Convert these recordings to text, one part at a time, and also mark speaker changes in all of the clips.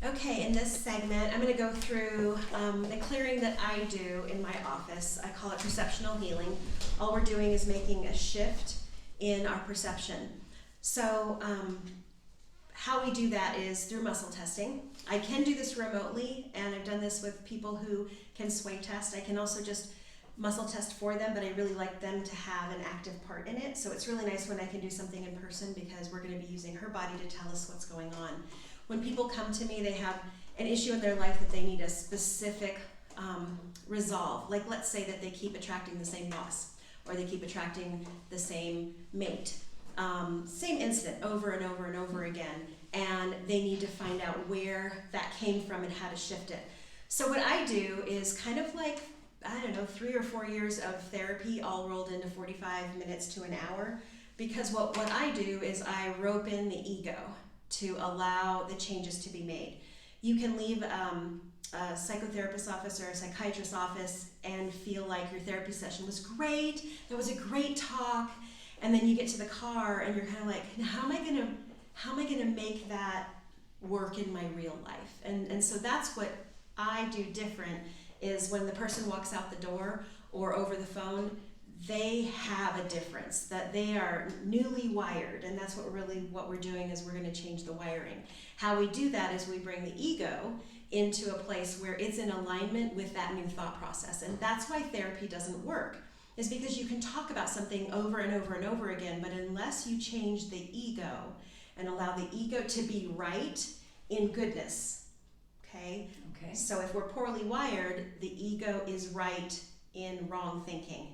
Speaker 1: Okay, in this segment, I'm going to go through the clearing that I do in my office. I call it perceptional healing. All we're doing is making a shift in our perception. So how we do that is through muscle testing. I can do this remotely, and I've done this with people who can sway test. I can also just muscle test for them, but I really like them to have an active part in it. So it's really nice when I can do something in person because we're going to be using her body to tell us what's going on. When people come to me, they have an issue in their life that they need a specific resolve. Like let's say that they keep attracting the same boss, or they keep attracting the same mate. Same incident over and over and over again, and they need to find out where that came from and how to shift it. So what I do is kind of like, I don't know, 3 or 4 years of therapy all rolled into 45 minutes to an hour, because what I do is I rope in the ego to allow the changes to be made. You can leave a psychotherapist's office or a psychiatrist's office and feel like your therapy session was great, there was a great talk, and then you get to the car and you're kind of like, how am I gonna make that work in my real life? And so that's what I do different, is when the person walks out the door or over the phone, they have a difference, that they are newly wired, and that's what we're doing is we're going to change the wiring. How we do that is we bring the ego into a place where it's in alignment with that new thought process, and that's why therapy doesn't work, is because you can talk about something over and over and over again, but unless you change the ego and allow the ego to be right in goodness, okay? So if we're poorly wired, the ego is right in wrong thinking,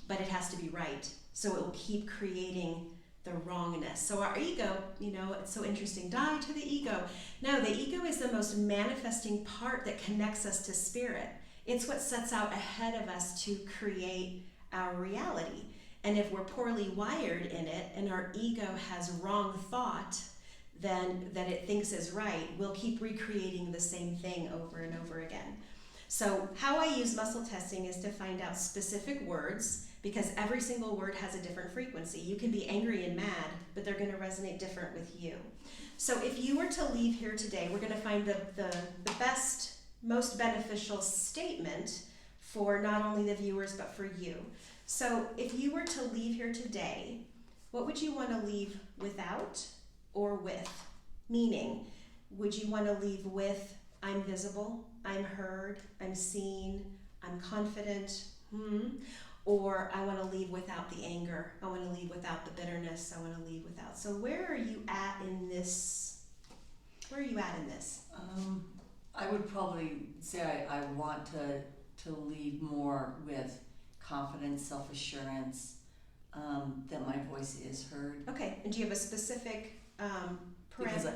Speaker 1: but it has to be right. So it will keep creating the wrongness. So our ego, it's so interesting. Die to the ego. No, the ego is the most manifesting part that connects us to spirit. It's what sets out ahead of us to create our reality. And if we're poorly wired in it and our ego has wrong thought, then that it thinks is right, we'll keep recreating the same thing over and over again. So how I use muscle testing is to find out specific words, because every single word has a different frequency. You can be angry and mad, but they're going to resonate different with you. So if you were to leave here today, we're going to find the best, most beneficial statement for not only the viewers, but for you. So if you were to leave here today, what would you want to leave without or with? Meaning, would you want to leave with, I'm visible, I'm heard, I'm seen, I'm confident, or I want to leave without the anger, I want to leave without the bitterness, I want to leave without. So where are you at in this?
Speaker 2: I would probably say I want to leave more with confidence, self-assurance, that my voice is heard.
Speaker 1: Okay, and do you have a specific
Speaker 2: Because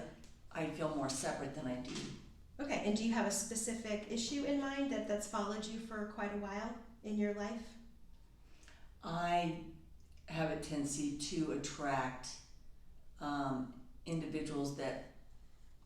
Speaker 2: I feel more separate than I do.
Speaker 1: Okay, and do you have a specific issue in mind that's followed you for quite a while in your life?
Speaker 2: I have a tendency to attract individuals that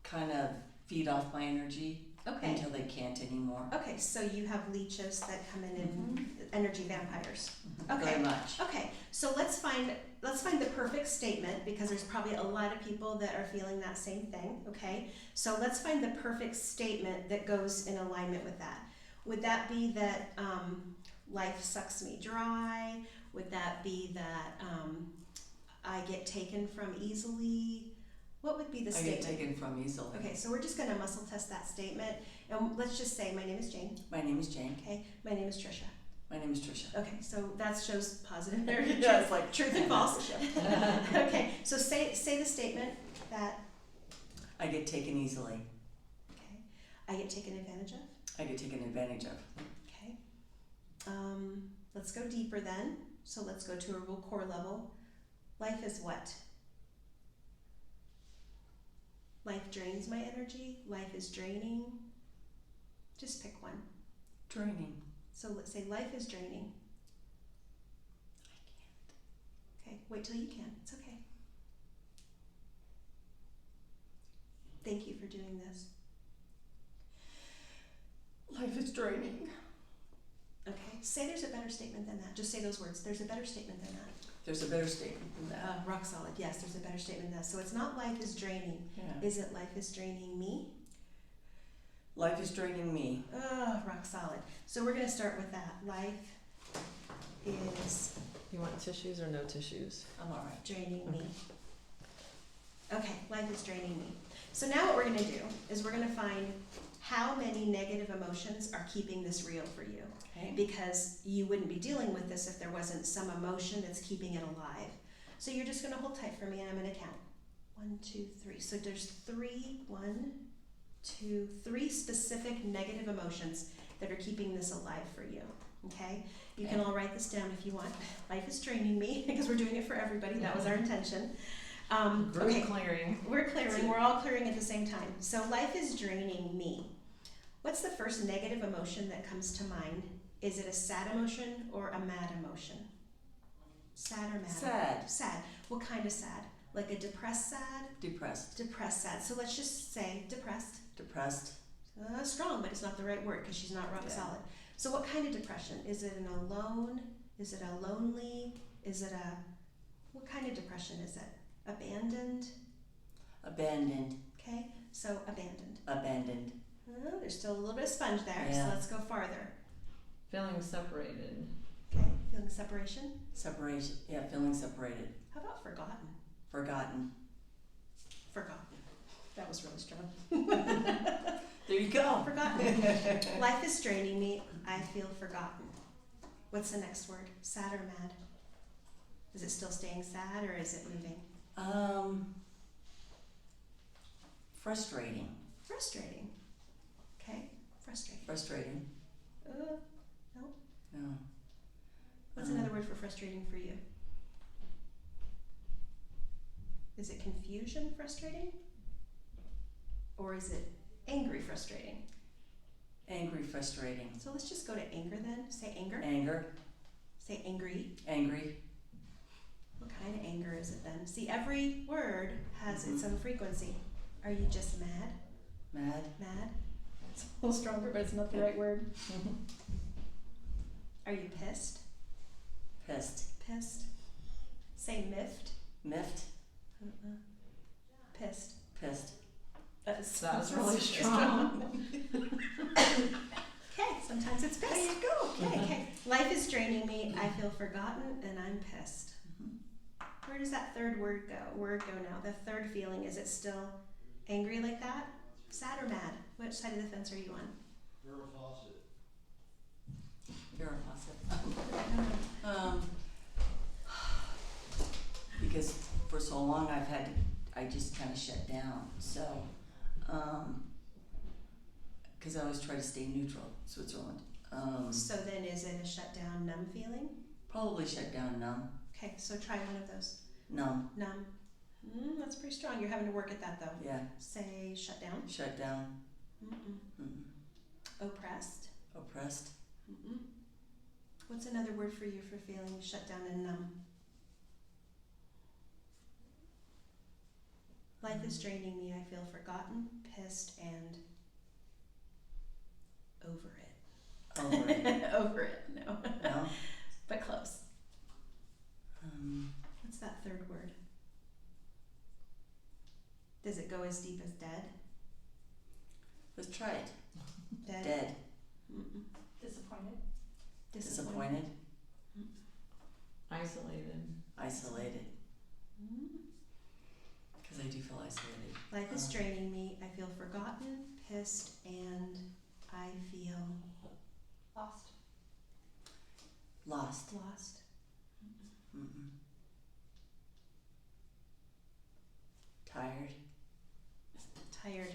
Speaker 2: kind of feed off my energy until they can't anymore.
Speaker 1: Okay, so you have leeches that come in and energy vampires. Okay.
Speaker 2: Very much.
Speaker 1: Okay, so let's find the perfect statement, because there's probably a lot of people that are feeling that same thing, okay? So let's find the perfect statement that goes in alignment with that. Would that be that life sucks me dry? Would that be that I get taken from easily? What would be the statement?
Speaker 2: I get taken from easily.
Speaker 1: Okay, so we're just going to muscle test that statement. And let's just say, my name is Jane.
Speaker 2: My name is Jane.
Speaker 1: Okay, my name is Trisha.
Speaker 2: My name is Trisha.
Speaker 1: Okay, so that shows positive energy.
Speaker 2: Yeah, it's like
Speaker 1: truth and false. Okay, so say the statement that
Speaker 2: I get taken easily.
Speaker 1: okay, I get taken advantage of.
Speaker 2: I get taken advantage of.
Speaker 1: Okay. Let's go deeper then. So let's go to a real core level. Life is what? Life drains my energy. Life is draining. Just pick one.
Speaker 2: Draining.
Speaker 1: So let's say life is draining.
Speaker 2: I
Speaker 1: Okay, wait till you can. It's okay. Thank you for doing this.
Speaker 2: can't. Life is draining.
Speaker 1: Okay, say there's a better statement than that. Just say those words. There's a better statement than that.
Speaker 2: There's a better statement than that.
Speaker 1: Rock solid. Yes, there's a better statement than that. So it's not life is draining.
Speaker 2: Yeah.
Speaker 1: Is it life is draining me?
Speaker 2: Life is draining me.
Speaker 1: Oh, rock solid. So we're gonna start with that. Life is
Speaker 3: You want tissues or no tissues?
Speaker 2: I'm all right.
Speaker 1: draining me. Okay, life is draining me. So now what we're gonna do is we're gonna find how many negative emotions are keeping this real for you.
Speaker 2: Okay.
Speaker 1: Because you wouldn't be dealing with this if there wasn't some emotion that's keeping it alive. So you're just gonna hold tight for me and I'm gonna count. 1, 2, 3. So there's 3, 1, 2, 3 specific negative emotions that are keeping this alive for you. Okay? You can all write this down if you want. Life is draining me because we're doing it for everybody. That was our intention.
Speaker 3: Group
Speaker 1: Okay,
Speaker 3: clearing.
Speaker 1: we're clearing. We're all clearing at the same time. So life is draining me. What's the first negative emotion that comes to mind? Is it a sad emotion or a mad emotion? Sad or mad?
Speaker 2: Sad.
Speaker 1: Sad. What kind of sad? Like a depressed sad?
Speaker 2: Depressed.
Speaker 1: Depressed sad. So let's just say depressed.
Speaker 2: Depressed.
Speaker 1: Strong, but it's not the right word because she's not rock
Speaker 2: Yeah.
Speaker 1: solid. So what kind of depression? Is it an alone? Is it a lonely? Is it a, what kind of depression is it? Abandoned?
Speaker 2: Abandoned.
Speaker 1: Okay, so abandoned.
Speaker 2: Abandoned.
Speaker 1: Oh, there's still a little bit of sponge there, so
Speaker 2: Yeah.
Speaker 1: let's go farther.
Speaker 3: Feeling separated.
Speaker 1: Okay, feeling separation.
Speaker 2: Separation. Yeah, feeling separated.
Speaker 1: How about forgotten?
Speaker 2: Forgotten.
Speaker 1: Forgotten. That was really strong.
Speaker 2: There you go.
Speaker 1: Forgotten. Life is draining me. I feel forgotten. What's the next word? Sad or mad? Is it still staying sad or is it moving?
Speaker 2: Frustrating.
Speaker 1: Frustrating. Okay, frustrating.
Speaker 2: Frustrating.
Speaker 1: No.
Speaker 2: No.
Speaker 1: What's another word for frustrating for you? Is it confusion frustrating? Or is it angry frustrating?
Speaker 2: Angry, frustrating.
Speaker 1: So let's just go to anger then. Say anger.
Speaker 2: Anger.
Speaker 1: Say angry.
Speaker 2: Angry.
Speaker 1: What kind of anger is it then? See, every word has its own frequency. Are you just mad?
Speaker 2: Mad.
Speaker 1: Mad? It's a little stronger, but it's not the right word. Are you pissed?
Speaker 2: Pissed.
Speaker 1: Pissed. Say miffed.
Speaker 2: Miffed.
Speaker 1: Pissed.
Speaker 2: Pissed.
Speaker 1: That's
Speaker 3: really strong.
Speaker 1: Okay, sometimes it's pissed.
Speaker 2: There you go.
Speaker 1: Okay. Life is draining me. I feel forgotten and I'm pissed. Where does that third word go now? The third feeling, is it still angry like that? Sad or mad? Which side of the fence are you on?
Speaker 4: Vera Fawcett.
Speaker 2: Vera Fawcett. Because for so long I just kind of shut down. So, because I always try to stay neutral, Switzerland.
Speaker 1: So then is it a shut down, numb feeling?
Speaker 2: Probably shut down, numb.
Speaker 1: Okay, so try one of those.
Speaker 2: Numb.
Speaker 1: Numb. That's pretty strong. You're having to work at that though.
Speaker 2: Yeah.
Speaker 1: Say shut down.
Speaker 2: Shut down.
Speaker 1: Oppressed.
Speaker 2: Oppressed.
Speaker 1: What's another word for you for feeling shut down and numb? Life is draining me. I feel forgotten, pissed, and over it.
Speaker 2: Over it.
Speaker 1: Over it, no.
Speaker 2: No.
Speaker 1: But close. What's that third word? Does it go as deep as dead?
Speaker 2: Let's try it.
Speaker 1: Dead?
Speaker 2: Dead.
Speaker 1: Disappointed?
Speaker 2: Disappointed.
Speaker 3: Isolated.
Speaker 2: Isolated. Because I do feel isolated.
Speaker 1: Life is draining me. I feel forgotten, pissed, and I feel lost.
Speaker 2: Lost.
Speaker 1: Lost.
Speaker 2: Tired.
Speaker 1: Tired.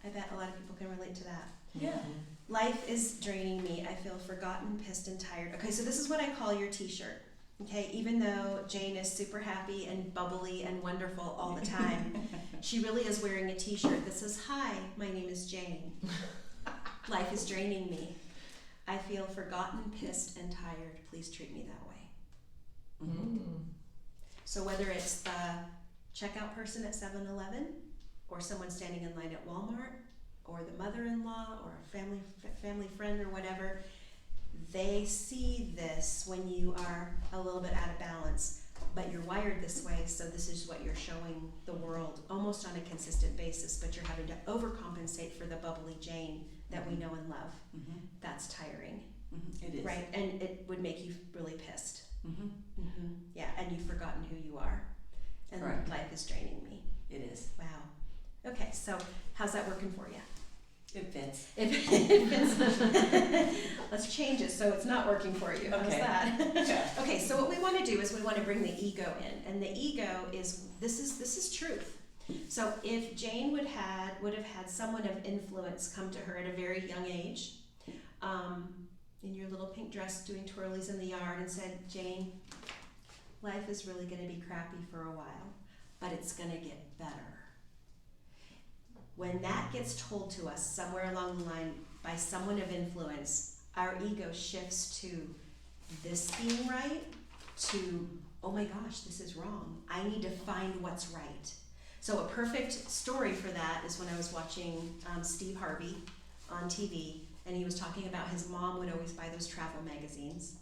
Speaker 1: I bet a lot of people can relate to that.
Speaker 2: Yeah.
Speaker 1: Life is draining me. I feel forgotten, pissed, and tired. Okay, so this is what I call your t-shirt. Okay, even though Jane is super happy and bubbly and wonderful all the time, she really is wearing a t-shirt that says, "Hi, my name is Jane. Life is draining me. I feel forgotten, pissed, and tired. Please treat me that way." So whether it's the checkout person at 7-Eleven, or someone standing in line at Walmart, or the mother-in-law, or a family friend, or whatever, they see this when you are a little bit out of balance. but you're wired this way, so this is what you're showing the world almost on a consistent basis, but you're having to overcompensate for the bubbly Jane that we know and love.
Speaker 2: Mm-hmm.
Speaker 1: That's tiring,
Speaker 2: It is.
Speaker 1: right? And it would make you really pissed.
Speaker 2: Mm-hmm.
Speaker 1: Yeah, and you've forgotten who you are. And
Speaker 2: Correct.
Speaker 1: life is draining me.
Speaker 2: It is.
Speaker 1: Wow. Okay, so how's that working for you?
Speaker 2: It fits.
Speaker 1: Let's change it so it's not working for you. How's
Speaker 2: Okay.
Speaker 1: that? Okay, so what we want to do is we want to bring the ego in, and the ego is this is truth. So if Jane would have had someone of influence come to her at a very young age, in your little pink dress doing twirlies in the yard, and said, Jane, life is really going to be crappy for a while, but it's going to get better. When that gets told to us somewhere along the line by someone of influence, our ego shifts to this being right to, oh my gosh, this is wrong. I need to find what's right. So a perfect story for that is when I was watching Steve Harvey on TV, and he was talking about his mom would always buy those travel magazines,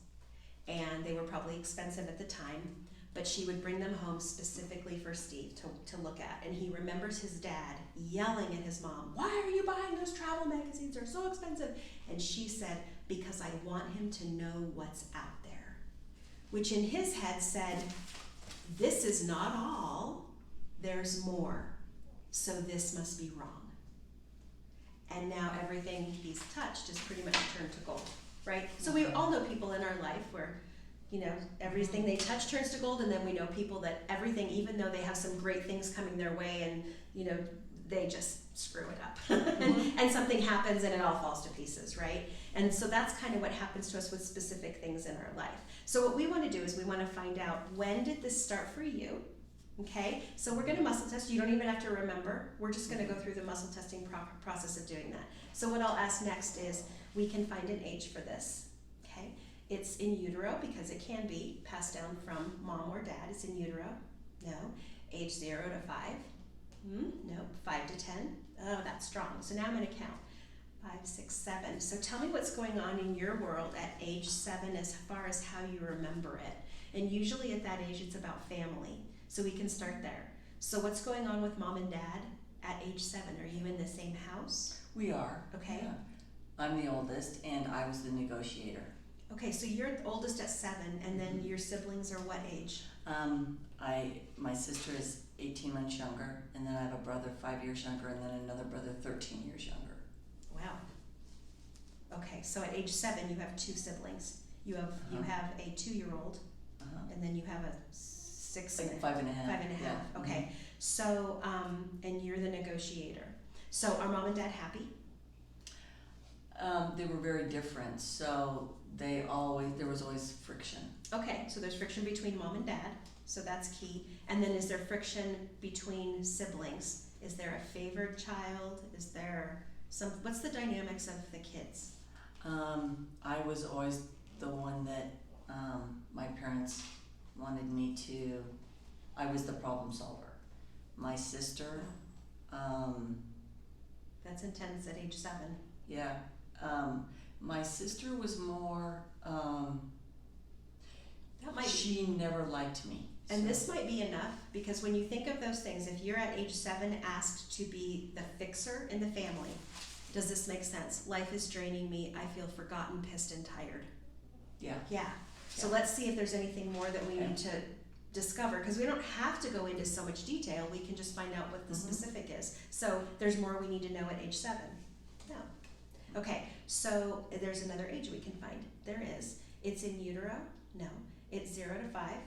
Speaker 1: and they were probably expensive at the time, but she would bring them home specifically for Steve to look at. And he remembers his dad yelling at his mom, why are you buying those travel magazines? They're so expensive. And she said, because I want him to know what's out there. Which in his head said, this is not all, there's more. So this must be wrong. And now everything he's touched is pretty much turned to gold, right? So we all know people in our life where, you know, everything they touch turns to gold, and then we know people that everything, even though they have some great things coming their way, and, you know, they just screw it up. and something happens and it all falls to pieces, right? And so that's kind of what happens to us with specific things in our life. So what we want to do is we want to find out, when did this start for you? Okay, so we're going to muscle test. You don't even have to remember. We're just going to go through the muscle testing process of doing that. So what I'll ask next is, we can find an age for this. Okay, it's in utero because it can be passed down from mom or dad. It's in utero. No. Age 0 to 5. Nope. 5 to 10. Oh, that's strong. So now I'm going to count. 5, 6, 7. So tell me what's going on in your world at age 7 as far as how you remember it. And usually at that age, it's about family. So we can start there. So what's going on with mom and dad at age 7? Are you in the same house?
Speaker 2: We are.
Speaker 1: Okay.
Speaker 2: Yeah. I'm the oldest, and I was the negotiator.
Speaker 1: Okay, so you're the oldest at 7, and then your siblings are what age?
Speaker 2: My sister is 18 months younger, and then I have a brother 5 years younger, and then another brother 13 years younger.
Speaker 1: Wow. Okay, so at age 7 you have 2 siblings. You have a 2-year-old, and then you have a 6
Speaker 2: like 5 and a half.
Speaker 1: 5 and a half.
Speaker 2: Yeah.
Speaker 1: Okay. So and you're the negotiator. So are mom and dad happy?
Speaker 2: They were very different, so there was always friction.
Speaker 1: Okay, so there's friction between mom and dad, so that's key. And then is there friction between siblings? Is there a favored child? Is there what's the dynamics of the kids?
Speaker 2: I was always the one that my parents wanted me to, I was the problem solver. My sister,
Speaker 1: That's intense at age 7.
Speaker 2: yeah, my sister was more,
Speaker 1: That might be.
Speaker 2: she never liked me.
Speaker 1: And
Speaker 2: so-
Speaker 1: this might be enough, because when you think of those things, if you're at age 7 asked to be the fixer in the family, does this make sense? Life is draining me. I feel forgotten, pissed, and tired.
Speaker 2: Yeah.
Speaker 1: Yeah. So
Speaker 2: Yeah.
Speaker 1: let's see if there's anything more that we
Speaker 2: Okay.
Speaker 1: need to discover, because we don't have to go into so much detail. We can just find out what the specific is. So there's more we need to know at age 7. No. Okay, so there's another age we can find. There is. It's in utero? No. It's 0 to 5?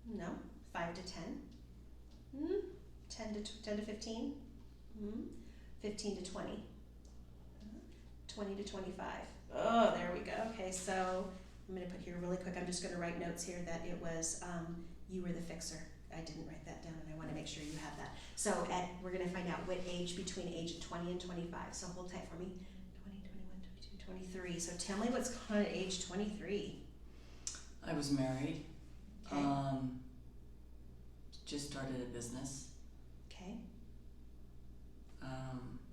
Speaker 1: No. 5 to 10? 10 to 15? 15 to 20? 20 to 25. Oh, there we go. Okay, so I'm going to put here really quick. I'm just going to write notes here that it was you were the fixer. I didn't write that down, and I want to make sure you have that. So we're going to find out what age between age 20 and 25. So hold tight for me. 20, 21, 22, 23. So tell me what's going on at age 23.
Speaker 2: I was married.
Speaker 1: Okay.
Speaker 2: Just started a business.
Speaker 1: Okay.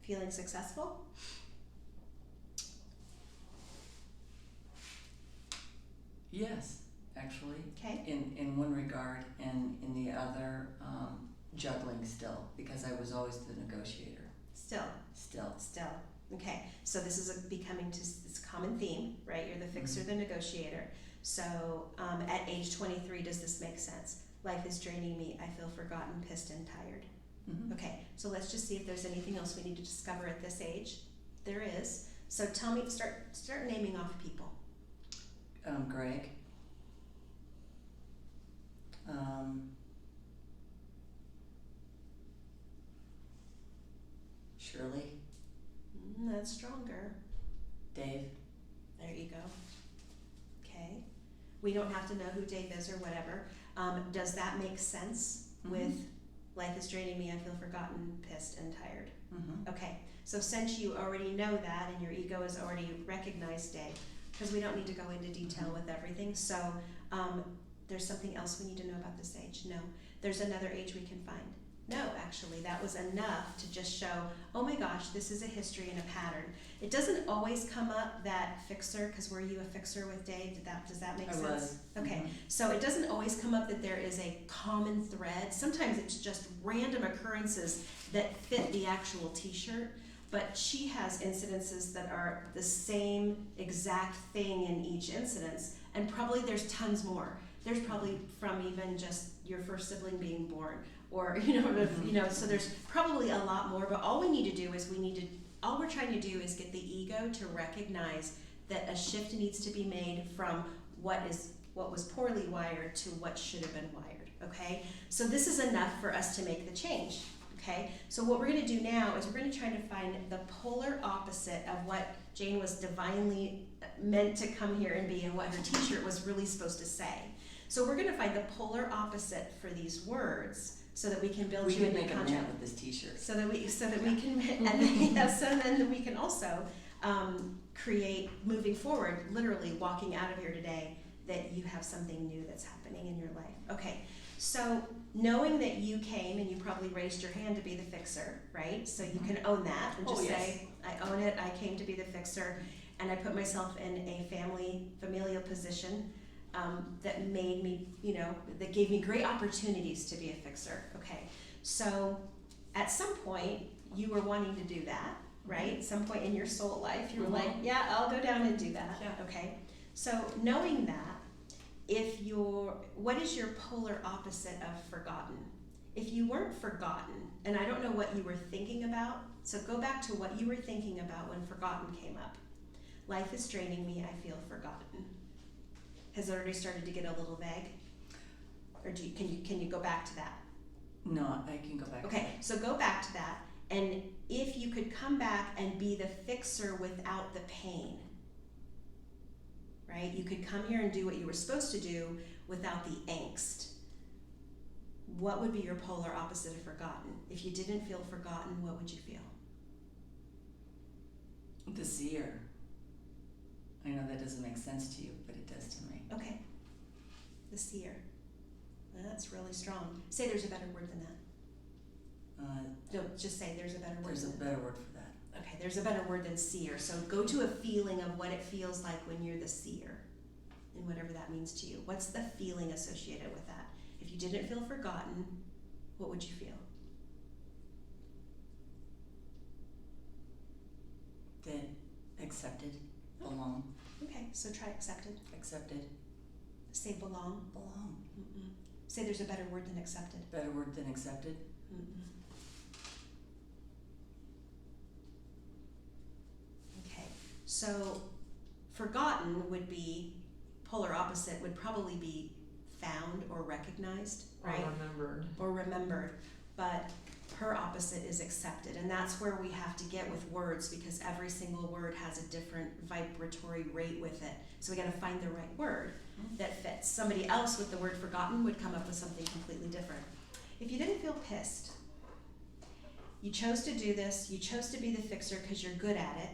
Speaker 1: Feeling successful?
Speaker 2: Yes, actually,
Speaker 1: Okay,
Speaker 2: in one regard, and in the other, juggling still, because I was always the negotiator,
Speaker 1: still.
Speaker 2: still.
Speaker 1: Okay, so this is becoming this common theme, right? You're the fixer, the negotiator. So at age 23, does this make sense? Life is draining me. I feel forgotten, pissed, and tired.
Speaker 2: Mhm.
Speaker 1: Okay, so let's just see if there's anything else we need to discover at this age. There is. So tell me, start naming off people.
Speaker 2: Greg. Shirley,
Speaker 1: That's stronger.
Speaker 2: Dave.
Speaker 1: There you go. Okay. We don't have to know who Dave is or whatever. Does that make sense with life is draining me, I feel forgotten, pissed, and tired?
Speaker 2: Mm-hmm.
Speaker 1: Okay, so since you already know that and your ego has already recognized Dave, because we don't need to go into detail with everything, so there's something else we need to know about this age? No. There's another age we can find? No, actually, that was enough to just show, oh my gosh, this is a history and a pattern. It doesn't always come up, that fixer, because were you a fixer with Dave? Does that make
Speaker 2: I
Speaker 1: sense?
Speaker 2: was.
Speaker 1: Okay, so it doesn't always come up that there is a common thread. Sometimes it's just random occurrences that fit the actual t-shirt, but she has incidences that are the same exact thing in each incidence, and probably there's tons more. There's probably from even just your first sibling being born, or so there's probably a lot more, but all we need to do is all we're trying to do is get the ego to recognize that a shift needs to be made from what was poorly wired to what should have been wired, okay? So this is enough for us to make the change, okay? So what we're gonna do now is we're gonna try to find the polar opposite of what Jane was divinely meant to come here and be and what her t-shirt was really supposed to say. So we're gonna find the polar opposite for these words so that we can build
Speaker 2: We
Speaker 1: you
Speaker 2: could
Speaker 1: into
Speaker 2: make a
Speaker 1: content.
Speaker 2: man with this t-shirt.
Speaker 1: So that we can, and then we can also create, moving forward, literally walking out of here today, that you have something new that's happening in your life. Okay, so knowing that you came and you probably raised your hand to be the fixer, right? So you can own that and just say, I own it, I came to be the fixer, and I put myself in a familial position that made me, that gave me great opportunities to be a fixer. Okay, so at some point you were wanting to do that, right? At some point in your soul life, you were like, yeah, I'll go down and do that.
Speaker 2: Yeah.
Speaker 1: Okay, so knowing that, what is your polar opposite of forgotten? If you weren't forgotten, and I don't know what you were thinking about, so go back to what you were thinking about when forgotten came up. Life is draining me, I feel forgotten. Has it already started to get a little vague? Or can you go back to that?
Speaker 2: No, I can go back.
Speaker 1: Okay, so go back to that, and if you could come back and be the fixer without the pain, right? You could come here and do what you were supposed to do without the angst. What would be your polar opposite of forgotten? If you didn't feel forgotten, what would you feel?
Speaker 2: The seer. I know that doesn't make sense to you, but it does to me.
Speaker 1: Okay, the seer. That's really strong. Say there's a better word than that. No, just say there's a better word
Speaker 2: There's a
Speaker 1: than that.
Speaker 2: better word for that.
Speaker 1: Okay, there's a better word than seer. So go to a feeling of what it feels like when you're the seer, and whatever that means to you. What's the feeling associated with that? If you didn't feel forgotten, what would you feel?
Speaker 2: That accepted, belong,
Speaker 1: Okay, so try accepted.
Speaker 2: accepted,
Speaker 1: Say belong.
Speaker 2: belong.
Speaker 1: Mm-mm. Say there's a better word than accepted.
Speaker 2: Better word than accepted.
Speaker 1: Mm-mm. Okay, so forgotten would be, polar opposite would probably be found or recognized, right?
Speaker 3: Or remembered.
Speaker 1: Or remembered, but her opposite is accepted, and that's where we have to get with words, because every single word has a different vibratory rate with it. So we got to find the right word that fits. Somebody else with the word forgotten would come up with something completely different. If you didn't feel pissed, you chose to do this, you chose to be the fixer because you're good at it,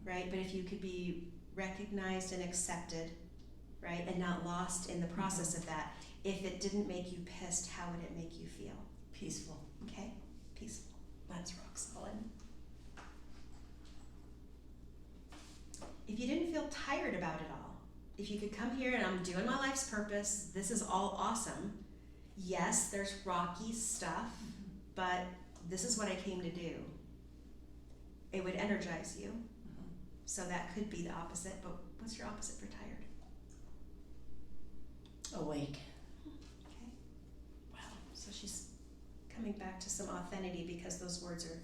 Speaker 1: right? But if you could be recognized and accepted, right, and not lost in the process of that, if it didn't make you pissed, how would it make you feel?
Speaker 2: Peaceful.
Speaker 1: Okay, peaceful. That's rock solid. If you didn't feel tired about it all, if you could come here and I'm doing my life's purpose, this is all awesome. Yes, there's rocky stuff, but this is what I came to do. It would energize you. So that could be the opposite, but what's your opposite for tired?
Speaker 2: Awake.
Speaker 1: Okay. Wow. So she's coming back to some authenticity because those words are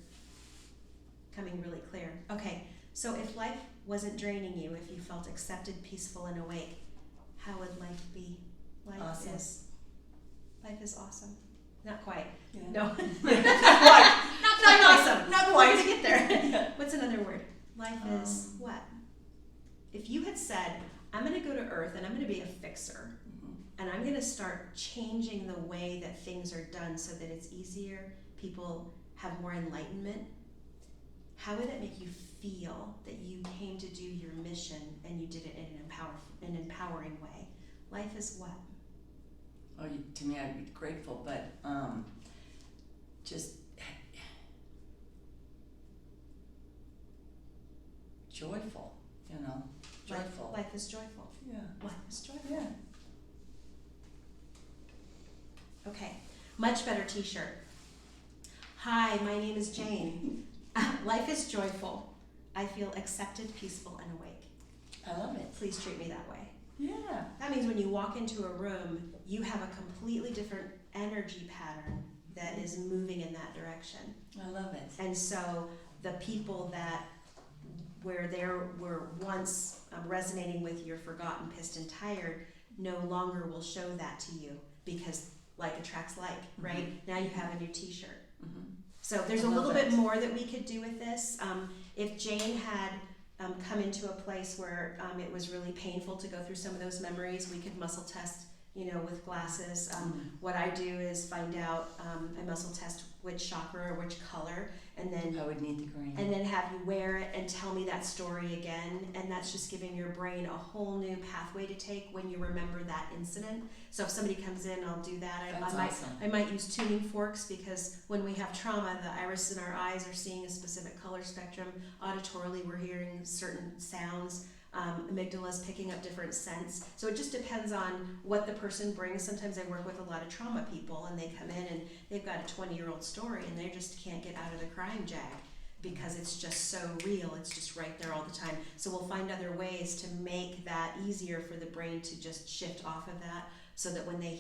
Speaker 1: coming really clear. Okay. So if life wasn't draining you, if you felt accepted, peaceful, and awake, how would life be? Life
Speaker 2: Awesome.
Speaker 1: Life is awesome. Not quite.
Speaker 2: Yeah.
Speaker 1: No.
Speaker 2: Not quite.
Speaker 1: Not awesome.
Speaker 2: Not
Speaker 1: We're
Speaker 2: quite.
Speaker 1: gonna get there. What's another word? Life is what? If you had said, I'm gonna go to Earth and I'm gonna be a fixer, and I'm gonna start changing the way that things are done so that it's easier, people have more enlightenment, how would that make you feel that you came to do your mission and you did it in an empowering way? Life is what?
Speaker 2: Oh, to me, I'd be grateful, but just joyful, you know, joyful.
Speaker 1: Life is joyful.
Speaker 2: Yeah.
Speaker 1: Life is joyful.
Speaker 2: Yeah.
Speaker 1: Okay, much better t-shirt. Hi, my name is Jane. Life is joyful. I feel accepted, peaceful, and awake.
Speaker 2: I love it.
Speaker 1: Please treat me that way.
Speaker 2: Yeah.
Speaker 1: That means when you walk into a room, you have a completely different energy pattern that is moving in that direction.
Speaker 2: I love it.
Speaker 1: And so the people that where they were once resonating with your forgotten, pissed, and tired no longer will show that to you because like attracts like, right? Now you have a new t-shirt. So there's a little bit more that we could do with this. If Jane had come into a place where it was really painful to go through some of those memories, we could muscle test, with glasses. What I do is find out, I muscle test which chakra or which color, and then
Speaker 2: I would need the green.
Speaker 1: and then have you wear it and tell me that story again, and that's just giving your brain a whole new pathway to take when you remember that incident. So if somebody comes in, I'll do that.
Speaker 2: That's awesome.
Speaker 1: I might use tuning forks because when we have trauma, the iris in our eyes are seeing a specific color spectrum. Auditorily, we're hearing certain sounds. Amygdala is picking up different scents. So it just depends on what the person brings. Sometimes I work with a lot of trauma people and they come in and they've got a 20-year-old story and they just can't get out of the crying jag because it's just so real. It's just right there all the time. So we'll find other ways to make that easier for the brain to just shift off of that so that when they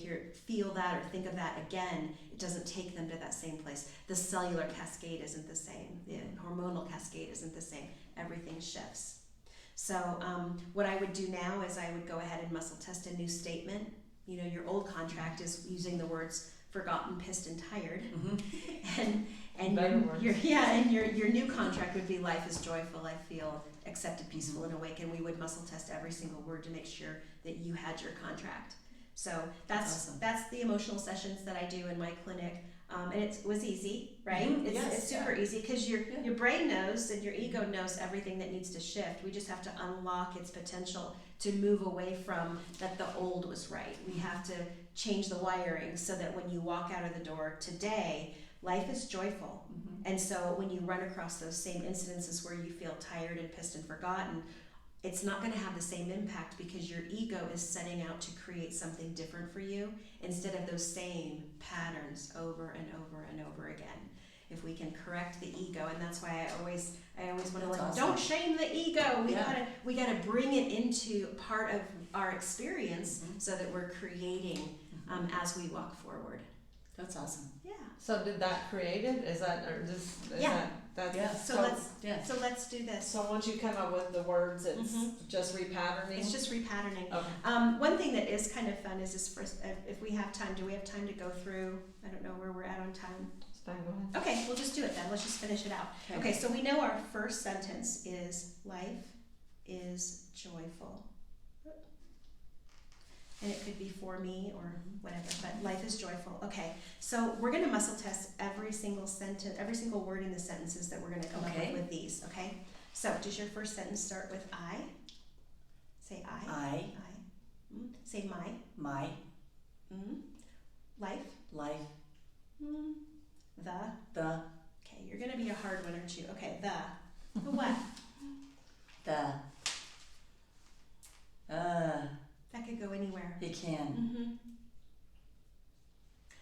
Speaker 1: feel that or think of that again, it doesn't take them to that same place. The cellular cascade isn't the same. The hormonal cascade isn't the same. Everything shifts. So what I would do now is I would go ahead and muscle test a new statement. Your old contract is using the words forgotten, pissed, and tired. And your new contract would be life is joyful. I feel accepted, peaceful, and awake. And we would muscle test every single word to make sure that you had your contract. So that's
Speaker 2: awesome.
Speaker 1: That's the emotional sessions that I do in my clinic. And it was easy, right? It's super easy because your brain knows and your ego knows everything that needs to shift. We just have to unlock its potential to move away from that the old was right. We have to change the wiring so that when you walk out of the door today, life is joyful. And so when you run across those same incidences where you feel tired and pissed and forgotten, it's not going to have the same impact because your ego is setting out to create something different for you instead of those same patterns over and over and over again. If we can correct the ego, and that's why I always want to don't shame the ego. We gotta bring it into part of our experience so that we're creating as we walk forward.
Speaker 2: That's awesome.
Speaker 1: Yeah.
Speaker 3: So did that create it? Is that or just is
Speaker 1: Yeah.
Speaker 3: that
Speaker 2: Yeah.
Speaker 1: So let's do this.
Speaker 3: So once you come up with the words, it's just repatterning.
Speaker 1: It's just repatterning.
Speaker 3: Okay.
Speaker 1: One thing that is kind of fun is this first. If we have time, do we have time to go through? I don't know where we're at on time.
Speaker 3: It's fine, go ahead.
Speaker 1: Okay, we'll just do it then. Let's just finish it out. Okay, so we know our first sentence is life is joyful. And it could be for me or whatever, but life is joyful. Okay, so we're going to muscle test every single sentence, every single word in the sentences that we're going to come up with these, okay? So does your first sentence start with I? Say I.
Speaker 2: I.
Speaker 1: Say my.
Speaker 2: My.
Speaker 1: Life.
Speaker 2: Life.
Speaker 1: The.
Speaker 2: The.
Speaker 1: Okay, you're going to be a hard one, aren't you? Okay, the. The what?
Speaker 2: The. understand.
Speaker 1: Mm-hmm.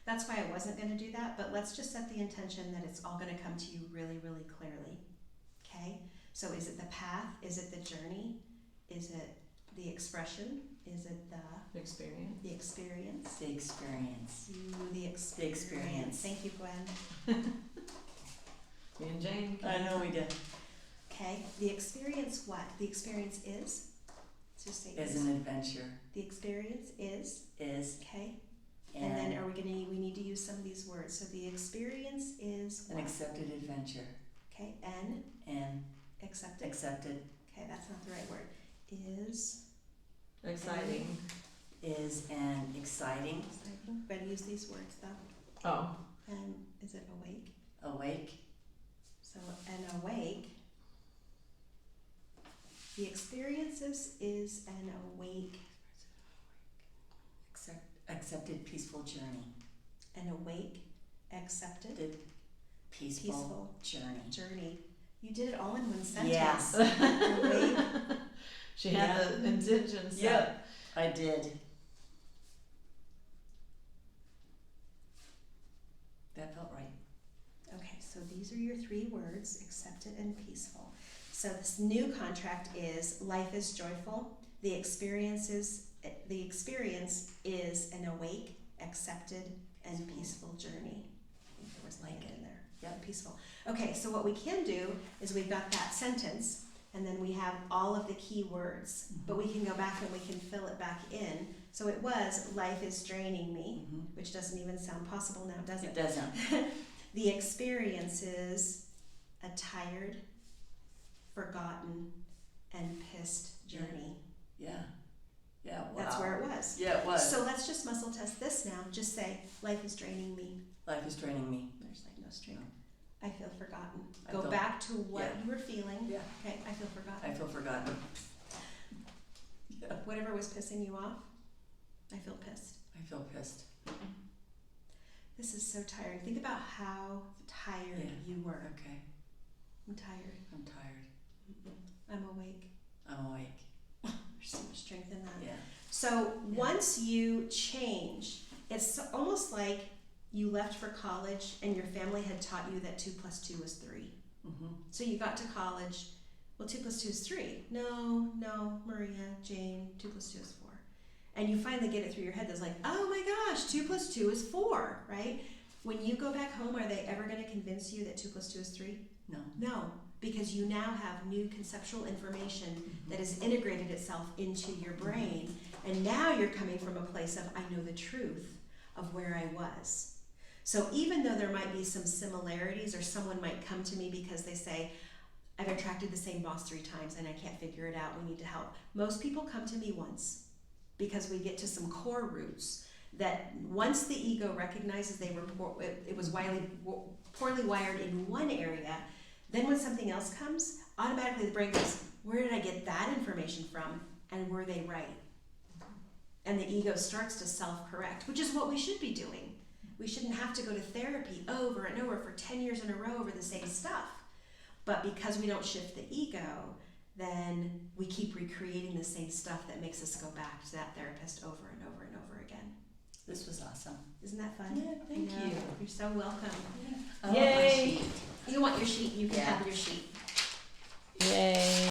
Speaker 1: That's why I wasn't going to do that, but let's just set the intention that it's all going to come to you really, really clearly. Okay? So is it the path? Is it the journey? Is it the expression? Is it the
Speaker 3: Experience.
Speaker 1: experience?
Speaker 2: The experience.
Speaker 1: Ooh, the
Speaker 2: The experience.
Speaker 1: Thank you, Gwen.
Speaker 3: Me and Jane.
Speaker 2: I know we did.
Speaker 1: Okay, the experience what? The experience is? Let's just say
Speaker 2: Is
Speaker 1: is.
Speaker 2: an adventure.
Speaker 1: The experience is,
Speaker 2: Is
Speaker 1: okay? And then are we need to use some of these words. So the experience is
Speaker 2: an
Speaker 1: what?
Speaker 2: accepted adventure.
Speaker 1: Okay,
Speaker 2: And
Speaker 1: accepted.
Speaker 2: accepted
Speaker 1: Okay, that's not the right word. Is
Speaker 3: Exciting.
Speaker 2: is an exciting,
Speaker 1: exciting. Better use these words though.
Speaker 3: Oh.
Speaker 1: And is it awake?
Speaker 2: awake,
Speaker 1: So an awake. The experiences is an awake.
Speaker 2: accepted peaceful journey.
Speaker 1: An awake, accepted
Speaker 2: The peaceful journey.
Speaker 1: journey. You did it all in one sentence.
Speaker 2: Yes.
Speaker 1: Awake.
Speaker 3: She had
Speaker 2: Yeah.
Speaker 3: the intention set.
Speaker 2: Yep. I did. That felt right.
Speaker 1: Okay, so these are your three words, accepted and peaceful. So this new contract is life is joyful. The experience is an awake, accepted, and peaceful journey. I think there was
Speaker 2: Like
Speaker 1: like
Speaker 2: it.
Speaker 1: in there.
Speaker 2: Yep.
Speaker 1: Peaceful. Okay, so what we can do is we've got that sentence, and then we have all of the key words, but we can go back and we can fill it back in. So it was life is draining me,
Speaker 2: Mhm.
Speaker 1: which doesn't even sound possible now, does
Speaker 2: It
Speaker 1: it?
Speaker 2: doesn't.
Speaker 1: The experience is a tired, forgotten, and pissed journey.
Speaker 2: Yeah. Yeah. Wow.
Speaker 1: That's where it was.
Speaker 2: Yeah, it was.
Speaker 1: So let's just muscle test this now. Just say, life is draining me.
Speaker 2: Life is draining me.
Speaker 1: There's like no string. I feel forgotten.
Speaker 2: I
Speaker 1: Go
Speaker 2: feel-
Speaker 1: back to what
Speaker 2: yeah.
Speaker 1: you were feeling.
Speaker 2: Yeah.
Speaker 1: Okay, I feel forgotten.
Speaker 2: I feel forgotten. Yeah.
Speaker 1: Whatever was pissing you off, I feel pissed.
Speaker 2: I feel pissed.
Speaker 1: This is so tiring. Think about how tired
Speaker 2: Yeah.
Speaker 1: you were.
Speaker 2: Okay.
Speaker 1: I'm tired.
Speaker 2: I'm tired.
Speaker 1: I'm awake.
Speaker 2: I'm awake.
Speaker 1: There's so much strength in that.
Speaker 2: Yeah.
Speaker 1: So
Speaker 2: Yeah.
Speaker 1: once you change, it's almost like you left for college and your family had taught you that 2 + 2 was 3.
Speaker 2: Mm-hmm.
Speaker 1: So you got to college, well, 2 + 2 is 3. No, Maria, Jane, 2 + 2 is 4. And you finally get it through your head that's like, oh my gosh, 2 + 2 is 4, right? When you go back home, are they ever going to convince you that 2 + 2 is 3?
Speaker 2: No.
Speaker 1: No, because you now have new conceptual information
Speaker 2: Mm-hmm.
Speaker 1: that has integrated itself into your brain, and now you're coming from a place of, I know the truth of where I was. So even though there might be some similarities, or someone might come to me because they say, I've attracted the same boss 3 times and I can't figure it out, we need to help. Most people come to me once because we get to some core roots that once the ego recognizes they were it was poorly wired in one area, then when something else comes, automatically the brain goes, where did I get that information from? And were they right? And the ego starts to self-correct, which is what we should be doing. We shouldn't have to go to therapy over and over for 10 years in a row over the same stuff. But because we don't shift the ego, then we keep recreating the same stuff that makes us go back to that therapist over and over and over again.
Speaker 2: This was awesome.
Speaker 1: Isn't that fun?
Speaker 2: Yeah, thank
Speaker 1: I know.
Speaker 2: you.
Speaker 1: You're so welcome.
Speaker 2: I want my
Speaker 3: Yay.
Speaker 2: sheet.
Speaker 1: You want your sheet, you can
Speaker 2: Yeah.
Speaker 1: have your sheet.
Speaker 3: Yay.